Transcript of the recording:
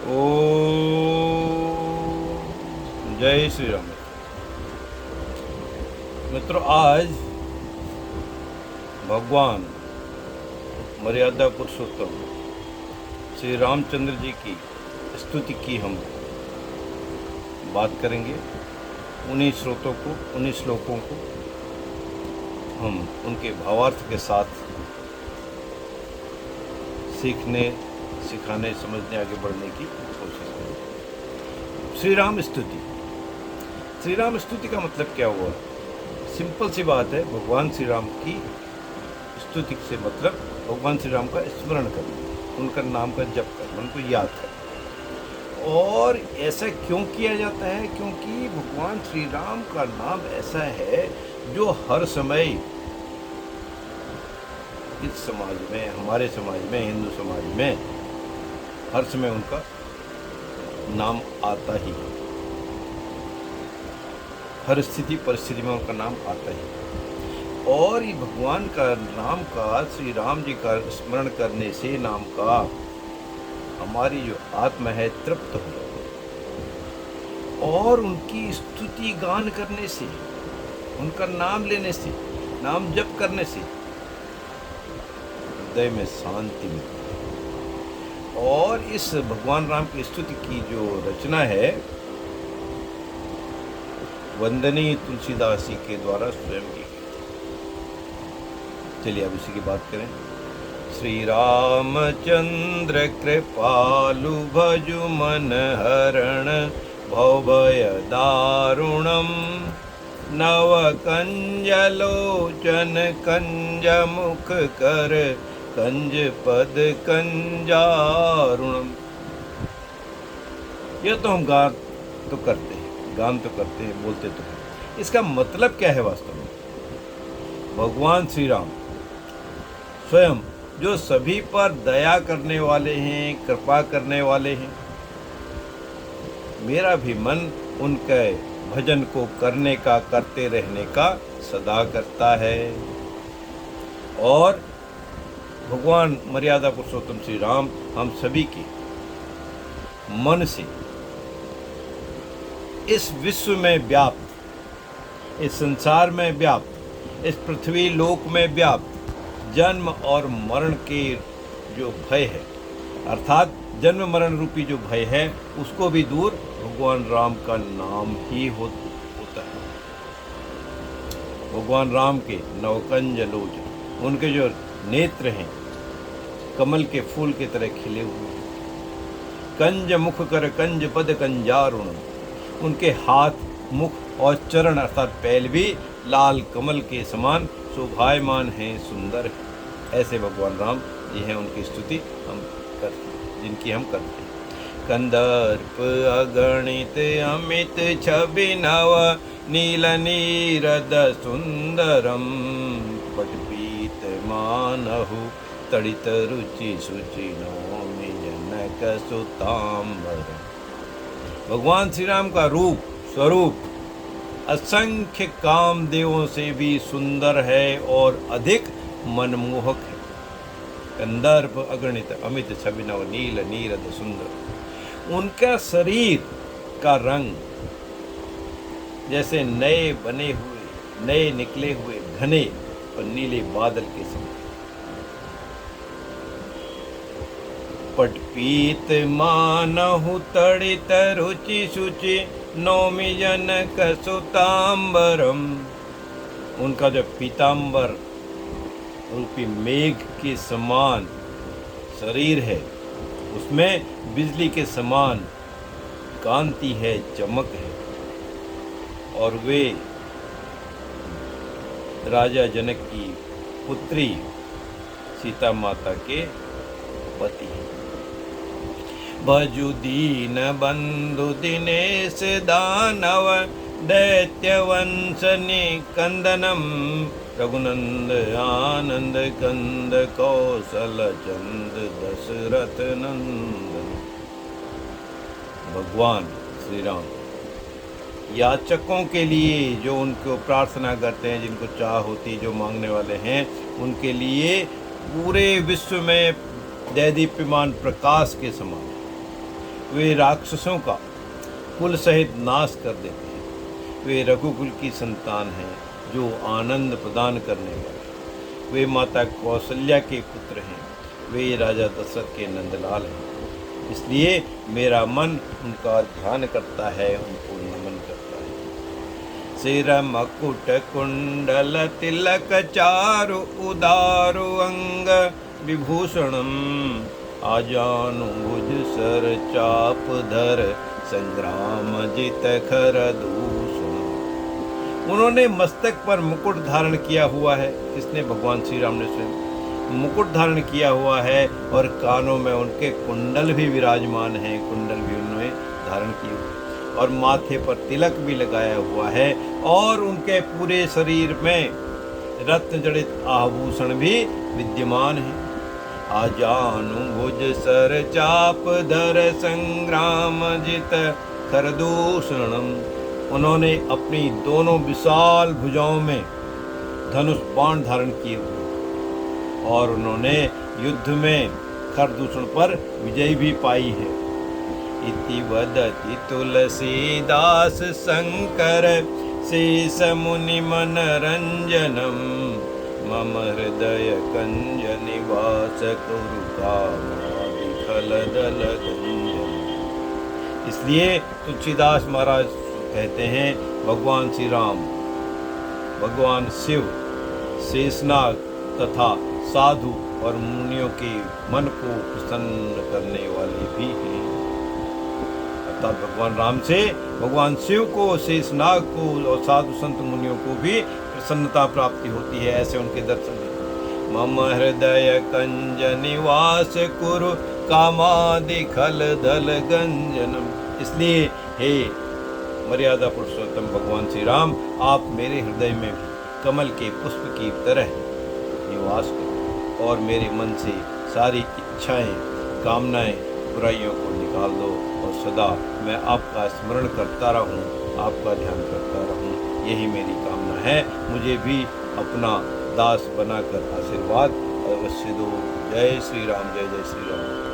ओ जय श्री राम। मित्रों, आज भगवान मर्यादा पुरुषोत्तम श्री रामचंद्र जी की स्तुति की हम बात करेंगे। उन्हीं श्लोकों को हम उनके भावार्थ के साथ सीखने, सिखाने, समझने, आगे बढ़ने की कोशिश करें। श्री राम स्तुति। श्री राम स्तुति का मतलब क्या हुआ? सिंपल सी बात है, भगवान श्री राम की स्तुति से मतलब भगवान श्री राम का स्मरण करना, उनका नाम का जप करना, उनको याद करना। और ऐसा क्यों किया जाता है? क्योंकि भगवान श्री राम का नाम ऐसा है जो हर समय इस समाज में, हमारे समाज में, हिंदू समाज में हर समय उनका नाम आता ही है। हर स्थिति परिस्थिति में उनका नाम आता ही। और ये भगवान का नाम का, श्री राम जी का स्मरण करने से नाम का हमारी जो आत्मा है तृप्त हो जाती है। और उनकी स्तुति गान करने से, उनका नाम लेने से, नाम जप करने से हृदय में शांति मिलती है। और इस भगवान राम की स्तुति की जो रचना है, वंदनीय तुलसीदास जी के द्वारा स्वयं की गई। चलिए अब इसी की बात करें। श्री रामचंद्र कृपालु भजु मन हरण भवभय दारुणम नव कंजलोचन कंज मुख कर कंज पद कंजारुणम। यह तो हम गान तो करते हैं, बोलते तो हैं। इसका मतलब क्या है वास्तव में? भगवान श्री राम स्वयं जो सभी पर दया करने वाले हैं, कृपा करने वाले हैं, मेरा भी मन उनके भजन को करने का, करते रहने का सदा करता है। और भगवान मर्यादा पुरुषोत्तम श्री राम हम सभी के मन से इस विश्व में व्याप्त, इस संसार में व्याप्त, इस पृथ्वी लोक में व्याप्त जन्म और मरण के जो भय है, अर्थात जन्म मरण रूपी जो भय है, उसको भी दूर भगवान राम का नाम ही होता है। भगवान राम के नवकंज लोचन, उनके जो नेत्र हैं कमल के फूल की तरह खिले हुए हैं। कंज मुख कर कंज पद कंजारुण, उनके हाथ, मुख और चरण अर्थात पैल भी लाल कमल के समान शोभायमान हैं, सुंदर है। ऐसे भगवान राम ये हैं, उनकी स्तुति हम करते हैं, जिनकी हम करते हैं। कंदर्प अगणित अमित छवि नव नील नीरद सुंदरम पटपीत मानहु तड़ित रुचि सुचि नौमि जनक सुतांबर। भगवान श्री राम का रूप, स्वरूप असंख्य कामदेवों से भी सुंदर है और अधिक मनमोहक है। कंदर्प अगणित अमित छवि नव नील नीरद सुंदर। उनका शरीर का रंग जैसे नए बने हुए, नए निकले हुए घने और नीले बादल के समान। पटपीत मानहु तड़ित रुचि शुचि नौमि जनक सुतांबरम। उनका जो पीतांबर रूपी मेघ के समान शरीर है, उसमें बिजली के समान कांति है, चमक है। और वे राजा जनक की पुत्री सीता माता के पति हैं। भजु दीन बंधु दिनेश दानव दैत्य वंश निकंदनम रघुनंद आनंद कंद कौशल चंद दशरथ नंदन। भगवान श्री राम याचकों के लिए, जो उनको प्रार्थना करते हैं, जिनको चाह होती, जो मांगने वाले हैं, उनके लिए पूरे विश्व में दैदीप्यमान प्रकाश के समान। वे राक्षसों का कुल सहित नाश कर देते हैं। वे रघुकुल की संतान हैं जो आनंद प्रदान करने वाले। वे माता कौशल्या के पुत्र हैं। वे राजा दशरथ के नंदलाल हैं। इसलिए मेरा मन उनका ध्यान करता है, उनको नमन करता है। सिर मकुट कुंडल तिलक चारु उदारु अंग विभूषणम आजानु भुज सर चाप धर संग्राम जित खर दूषण। उन्होंने मस्तक पर मुकुट धारण किया हुआ है। किसने? भगवान श्री राम ने स्वयं मुकुट धारण किया हुआ है और कानों में उनके कुंडल भी विराजमान हैं। कुंडल भी उन्होंने धारण किए हुए और माथे पर तिलक भी लगाया हुआ है और उनके पूरे शरीर में रत्न जड़ित आभूषण भी विद्यमान है। आजानु भुज सर चाप धर संग्राम जित खरदूषणम। उन्होंने अपनी दोनों विशाल भुजाओं में धनुष बाण धारण किए हुए और उन्होंने युद्ध में खरदूषण पर विजय भी पाई है। इति वदति तुलसीदास शंकर शेष मुनि मन रंजनम मम हृदय कंज निवास कुरु कामादिखल दल गंजन। इसलिए तुलसीदास महाराज कहते हैं भगवान श्री राम, भगवान शिव, शेषनाग तथा साधु और मुनियों के मन को प्रसन्न करने वाले भी हैं। अर्थात भगवान राम से भगवान शिव को, शेषनाग को और साधु संत मुनियों को भी प्रसन्नता प्राप्ति होती है। ऐसे उनके दर्शन मम हृदय कंज निवास कुरु कामादि खल दल गंजनम। इसलिए हे मर्यादा पुरुषोत्तम भगवान श्री राम, आप मेरे हृदय में कमल के पुष्प की तरह निवास करो और मेरे मन से सारी इच्छाएं, कामनाएं, बुराइयों को निकाल दो और सदा मैं आपका स्मरण करता रहूं, आपका ध्यान करता रहूं। यही मेरी कामना है। मुझे भी अपना दास बनाकर आशीर्वाद अवश्य दो। जय श्री राम, जय जय श्री राम।